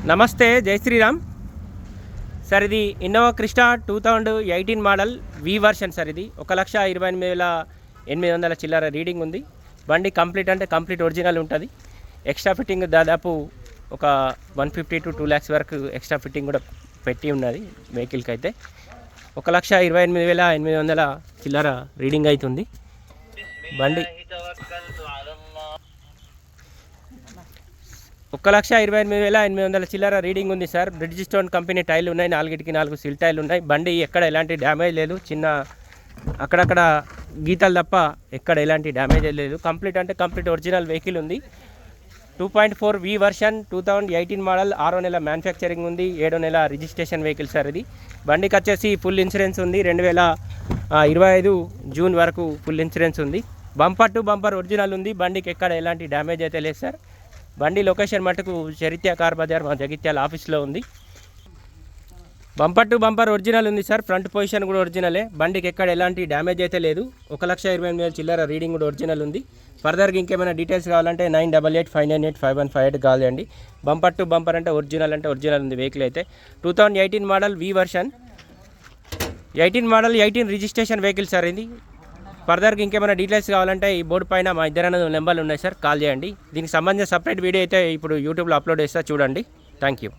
నమస్తే, జై శ్రీరామ్ సార్. ఇది ఇన్నోవా క్రిస్టా 2018 మోడల్ వి వర్షన్ సార్. ఇది 1,28,800 చిల్లర రీడింగ్ ఉంది. బండి కంప్లీట్ అంటే కంప్లీట్ ఒరిజినల్ ఉంటుంది. ఎక్స్ట్రా ఫిట్టింగ్ దాదాపు ఒక 150 to 2 lakhs వరకు ఎక్స్ట్రా ఫిట్టింగ్ కూడా పెట్టి ఉన్నది వెహికల్కి. అయితే 1,28,800 చిల్లర రీడింగ్ అవుతుంది బండి. 1,28,800 చిల్లర రీడింగ్ ఉంది సార్. బ్రిడ్జిస్టోన్ కంపెనీ టైర్లు ఉన్నాయి, 4 సిల్ టైర్లు ఉన్నాయి. బండి ఎక్కడ ఎలాంటి డ్యామేజ్ లేదు, చిన్న అక్కడక్కడ గీతలు తప్ప ఎక్కడ ఎలాంటి డ్యామేజ్ లేదు. కంప్లీట్ అంటే కంప్లీట్ ఒరిజినల్ వెహికల్ ఉంది. 2.4 వి వర్షన్ 2018 మోడల్, 6వ నెల మ్యానుఫ్యాక్చరింగ్ ఉంది, 7వ నెల రిజిస్ట్రేషన్ వెహికల్ సార్. ఇది బండికి వచ్చేసి ఫుల్ ఇన్సూరెన్స్ ఉంది. 2025 జూన్ వరకు ఫుల్ ఇన్సూరెన్స్ ఉంది. బంపర్ టు బంపర్ ఒరిజినల్ ఉంది. బండికి ఎక్కడ ఎలాంటి డ్యామేజ్ అయితే లేదు సార్. బండి లొకేషన్ మటుకు చరిత్య కార్ బజార్, మా జగిత్యాల ఆఫీస్లో ఉంది. బంపర్ టు బంపర్ ఒరిజినల్ ఉంది సార్. ఫ్రంట్ పొజిషన్ కూడా ఒరిజినలే. బండికి ఎక్కడ ఎలాంటి డ్యామేజ్ అయితే లేదు. 1,28,000 చిల్లర రీడింగ్ కూడా ఒరిజినల్ ఉంది. ఫర్దర్గా ఇంకేమైనా డీటెయిల్స్ కావాలంటే 9885985158 కాల్ చేయండి. బంపర్ టు బంపర్ అంటే ఒరిజినల్ ఉంది వెహికల్. అయితే 2018 మోడల్ వి version, 18 model 18 registration vehicle sir ఇది. ఫర్దర్గా ఇంకేమైనా డీటెయిల్స్ కావాలంటే ఈ బోర్డు పైన మా ఇద్దరు నెంబర్లు ఉన్నాయి సార్, కాల్ చేయండి. దీనికి సంబంధించిన సపరేట్ వీడియో అయితే ఇప్పుడు యూట్యూబ్లో అప్లోడ్ చేస్తా, చూడండి. Thank you.